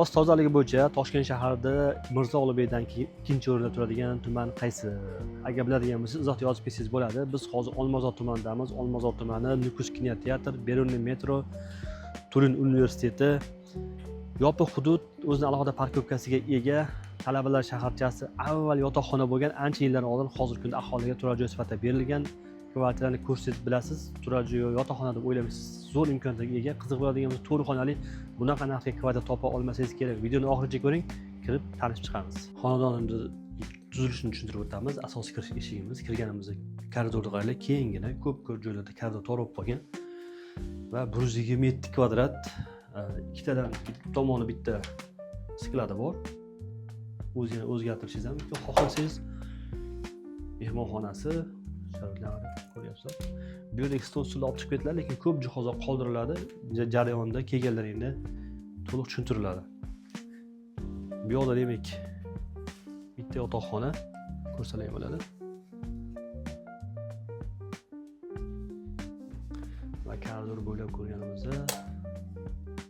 Oz tozaligi bo'yicha Toshkent shahrida Mirzo Ulug'bekdan keyin ikkinchi o'rinda turadigan tuman qaysi? Agar biladigan bo'lsangiz izohda yozib ketsangiz bo'ladi. Biz hozir Olmazor tumanidamiz. Olmazor tumani Nukus kinoteatr, Beruniy metro, Turin universiteti, yopiq hudud, o'zining alohida parkovkasiga ega, talabalar shaharchasi, avval yotoqxona bo'lgan, ancha yillar oldin hozirgi kunda aholiga turar joy sifatida berilgan. Kvartirani ko'rsatib bilasiz, turar joy yotoqxona deb o'ylamaysiz. Zo'r imkoniyatga ega, qiziq bo'ladigan bo'lsa, 4 xonali bunaqa narxga kvartira topa olmasangiz kerak. Videoni oxirigacha ko'ring, kirib tanishib chiqamiz. Xonadonimizni tuzilishini tushuntirib o'tamiz. Asosiy kirish eshigimiz, kirganimizda koridorda qaraylik, keyingina ko'p joylarda koridor tor bo'lib qolgan va 127 kvadrat, ikkitadan tomoni bitta skladi bor. O'zini o'zgartirishingiz ham mumkin. Xohlasangiz mehmonxonasi sharoitlarni ko'ryapsiz. Bu yerda stol ustida olib chiqib ketiladi, lekin ko'p jihozlar qoldiriladi. Jarayonda kelganlaringni to'liq tushuntiriladi. Bu yoqda demak bitta yotoqxona ko'rsalar ham bo'ladi. Va koridor bo'ylab ko'rganimizda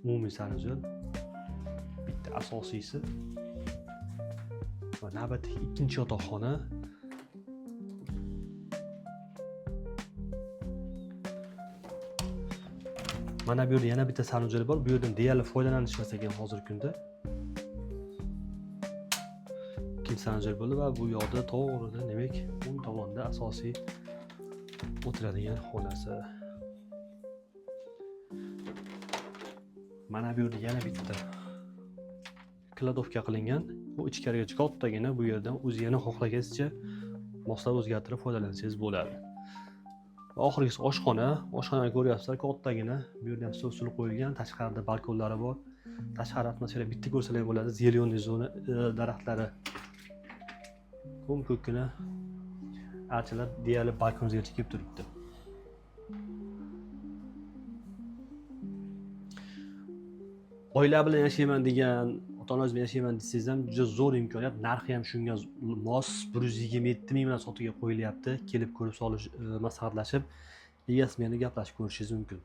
umumiy sanuzel bitta asosiysi va navbatdagi ikkinchi yotoqxona. Mana bu yerda yana bitta sanuzel bor. Bu yerdan deyarli foydalanishmas ekan hozirgi kunda. Ikkinchi sanuzel bo'ldi va bu yoqda to'g'rida demak o'ng tomonda asosiy o'tiradigan xonasi. Mana bu yerda yana bitta kladovka qilingan. Bu ichkarigacha kattagina, bu yerdan o'zingizni xohlaganingizcha moslab o'zgartirib foydalansangiz bo'ladi. Va oxirgisi oshxona. Oshxonani ko'ryapsizlar, kattagina. Bu yerda ham stol qo'yilgan, tashqarida balkonlari bor. Tashqari atmosfera bitta ko'rsalar bo'ladi. Zeleniy zona, daraxtlari ko'kkina archalar deyarli balkonimizgacha kelib turibdi. Oila bilan yashayman degan, ota-onangiz bilan yashayman desangiz ham juda zo'r imkoniyat. Narxi ham shunga mos, 127 ming bilan sotuvga qo'yilyapti. Kelib ko'rib solish, maslahatlashib, egasi bilan gaplashib ko'rishingiz mumkin.